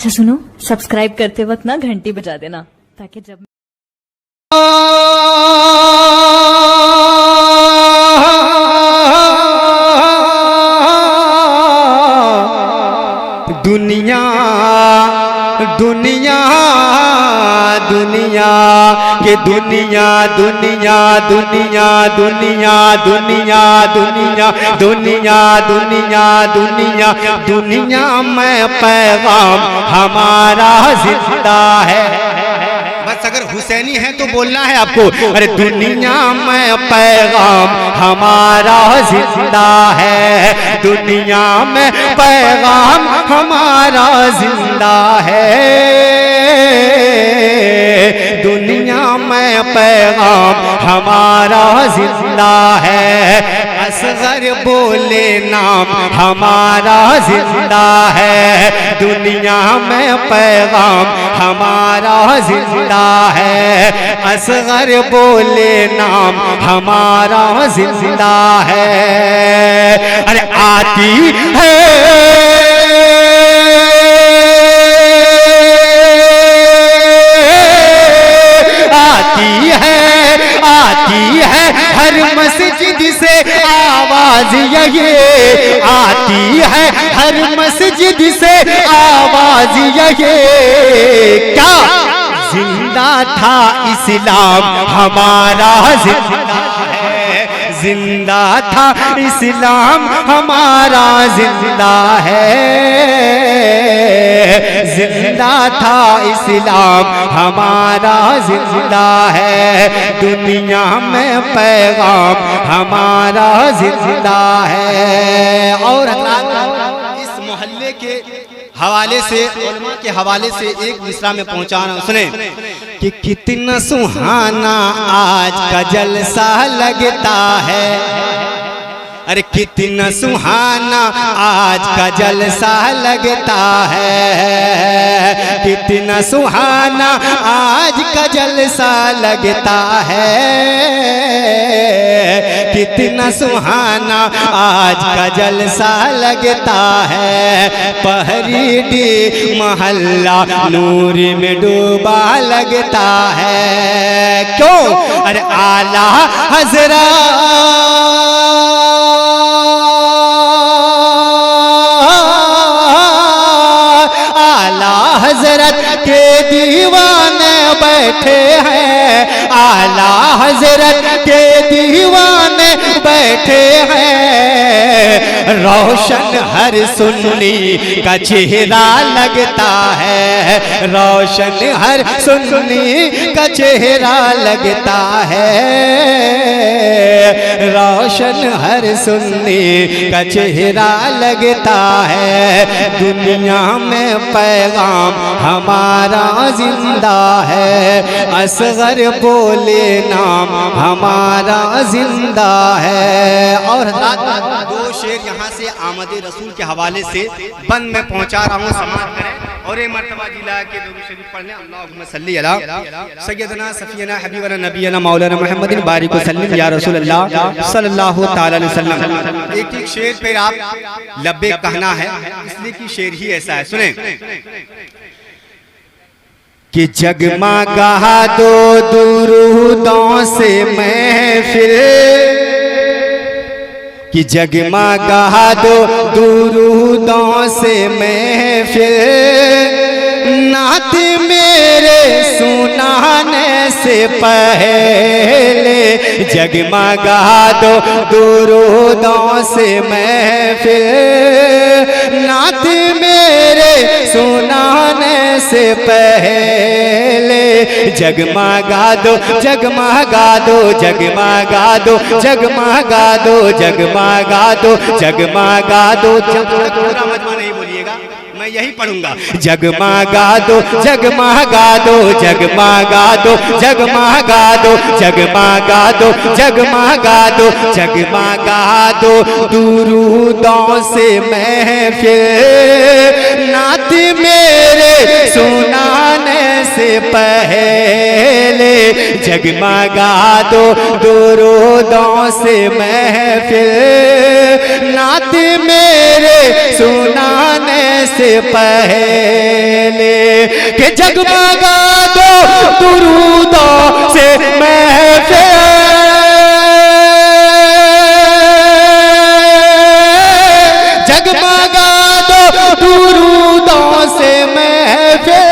अच्छा सुनो, सब्सक्राइब करते वक्त ना घंटी बजा देना ताकि जब दुनिया दुनिया दुनिया के दुनिया दुनिया दुनिया दुनिया दुनिया दुनिया दुनिया दुनिया दुनिया दुनिया में पैगाम हमारा जिंदा है। बस अगर हुसैनी है तो बोलना है आपको, अरे दुनिया में पैगाम हमारा जिंदा है, दुनिया में पैगाम हमारा जिंदा है, दुनिया में पैगाम हमारा जिंदा है। असगर बोले नाम हमारा जिंदा है, दुनिया में पैगाम हमारा जिंदा है। असगर बोले नाम हमारा जिंदा है। अरे आती है हर मस्जिद से आवाज यही आती है, हर मस्जिद से आवाज यही। क्या जिंदा था इस्लाम हमारा जिंदा है, जिंदा था इस्लाम हमारा जिंदा है, जिंदा था इस्लाम हमारा जिंदा है, दुनिया में पैगाम हमारा जिंदा है। और इस मोहल्ले के हवाले से, उलमा के हवाले से एक मिसरा में पहुंचाना सुने कि कितना सुहाना आज का जलसा लगता है। अरे कितना सुहाना आज का जलसा लगता है, कितना सुहाना आज का जलसा लगता है, कितना सुहाना आज का जलसा लगता है। पहरीडी मोहल्ला नूर में डूबा लगता है। क्यों? अरे आला हजरा हजरत के दीवाने बैठे हैं, आला हजरत के दीवाने बैठे हैं। रोशन हर सुन्नी का चेहरा लगता है, रोशन हर सुन्नी का चेहरा लगता है, रोशन हर सुन्नी का चेहरा लगता है। दुनिया में पैगाम हमारा जिंदा है, असगर बोले नाम हमारा जिंदा है। और दो शेर यहाँ से आमद रसूल के हवाले से बंद में पहुँचा रहा हूँ, समाप्त करें। और एक मरतबा जिला के दुरूद शरीफ पढ़ने, अल्लाहुम्मा सल्ली अला सय्यदना सफियना हबीबना नबीना मौलाना मुहम्मदिन बारिक वसल्लम या रसूल अल्लाह सल्लल्लाहु तआला अलैहि वसल्लम। एक एक शेर पे आप लब्बे कहना है, इसलिए कि शेर ही ऐसा है। सुने कि जगमगा दो दुरूदों से महफिल, कि जगमगा दो दुरूदों से महफिल, नात मेरे सुनाने से पहले, जगमगा दो दुरूदों से महफिल, नात मेरे सुनाने से पहले, जगमगा दो जगमगा दो जगमगा दो जगमगा दो जगमगा दो जगमगा दो। जब तक पूरा मजमा नहीं बोलिएगा मैं यही पढ़ूंगा। जगमगा दो जगमगा दो जगमगा दो जगमगा दो जगमगा दो जगमगा दो जगमगा दो दुरूदों से महफिल, नात मेरे सुनाने से पहले, जगमगा दो दुरूदों से महफिल, नात मेरे सुनाने से पहले। कि जगमगा दो दुरूदों से महफिल, जगमगा दो दुरूदों से महफिल,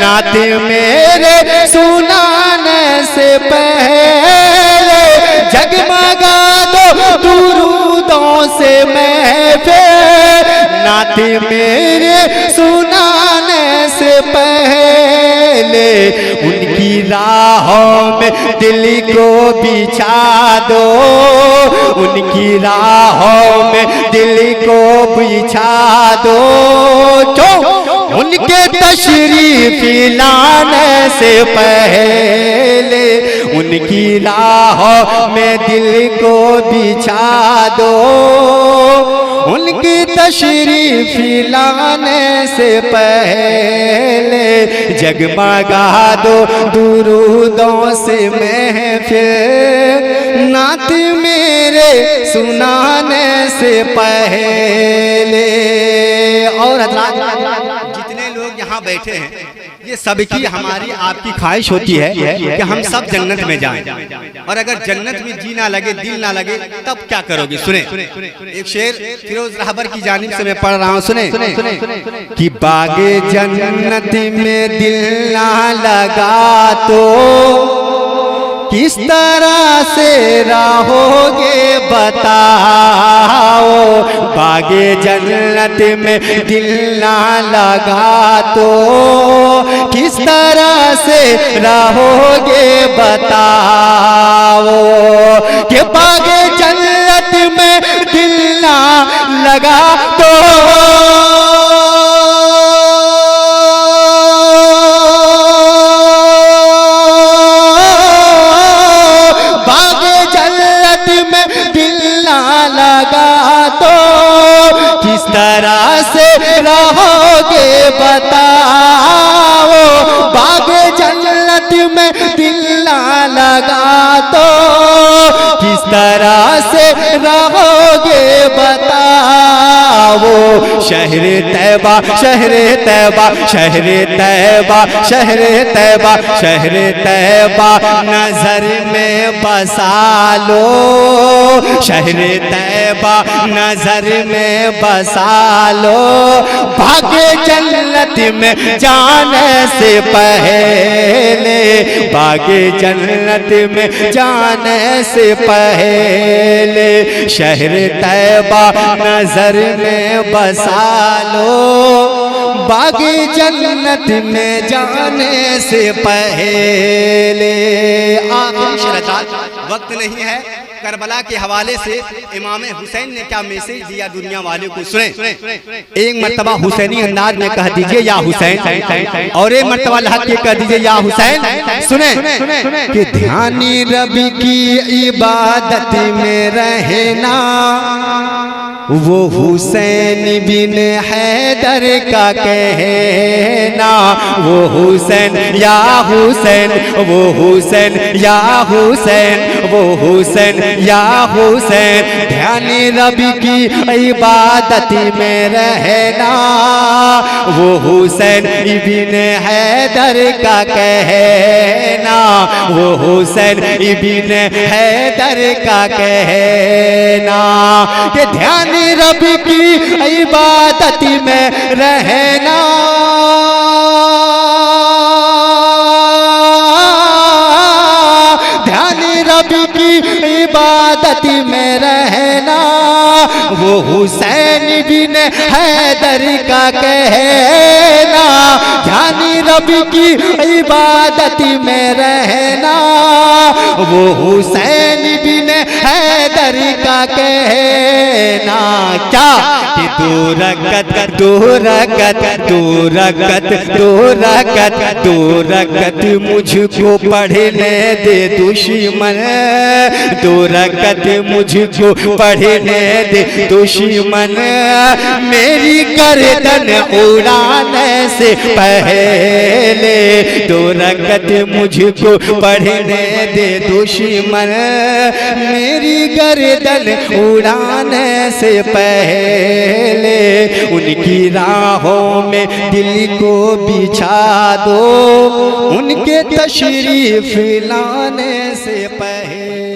नात मेरे सुनाने से पहले, जगमगा दो दुरूदों से महफिल, नात मेरे सुनाने से पहले, उनकी राहों में दिल को बिछा दो, उनकी राहों में दिल को बिछा दो, जो उनके तशरीफ लाने से पहले, उनकी राहों में दिल को बिछा दो, उनकी तशरीफ लाने से पहले, जगमगा दो दुरूदों से महफिल, नात मेरे सुनाने से पहले। और हज़रात, जितने लोग यहाँ बैठे हैं, ये सबकी हमारी आपकी ख्वाहिश होती है कि हम सब जन्नत में जाएं, और अगर जन्नत में जी ना लगे, दिल ना लगे, तब क्या करोगे? सुने एक शेर फिरोज रहबर की जानिब से मैं पढ़ रहा हूँ, सुने कि बागे जन्नत में दिल ना लगा तो किस तरह से रहोगे बताओ, बागे जन्नत में दिल ना लगा तो किस तरह से रहोगे बताओ, कि बागे जन्नत में दिल ना लगा तो किस तरह से रहोगे बताओ, बागे जन्नत में दिल ना लगा तो किस तरह से रहोगे बताओ। शहर तैबा शहर तैबा शहर तैबा शहर तैबा शहर तैबा नजर में बसा लो, शहर तैबा नजर में बसा लो, भागे जन्नत में जाने से पहले, भागे जन्नत में जाने से पहले, शहर तैबा नजर में बसा लो, बागे जन्नत में जाने से पहले। आखिरी शरत, वक्त नहीं है, करबला के हवाले से इमाम हुसैन ने क्या मैसेज दिया दुनिया वाले को, सुने। एक मर्तबा हुसैनी अंदाज में कह दीजिए या हुसैन, और एक मर्तबा लहक के कह दीजिए या हुसैन। सुने कि ध्यानी रबी की इबादत में रहना, वो हुसैन बिन हैदर का कहना, वो हुसैन या हुसैन, वो हुसैन या हुसैन, वो हुसैन या हुसैन, ध्यान रबी की इबादत में रहना, वो हुसैन इब्न हैदर का कहना, वो हुसैन इब्न हैदर का कहना, कि ध्यान रबी की इबादत में रहना, ध्यान रबी की इबादत में रहना, वो हुसैन बिन हैदर का कहना, ध्यान रबी की इबादत में रहना, वो हुसैन बिन हैदर का कहना। क्या कि दो रकत दो रकत दो रकत दो रकत दो रकत मुझको पढ़ने दे दुश्मन, दो रकत मुझको पढ़ने दे दुश्मन, मेरी गर्दन उड़ाने से पहले, दो रकत मुझको पढ़ने दे दुश्मन, मेरी गर्दन उड़ाने से पहले, पहले उनकी राहों में दिल को बिछा दो, उनके तशरीफ लाने से पहले।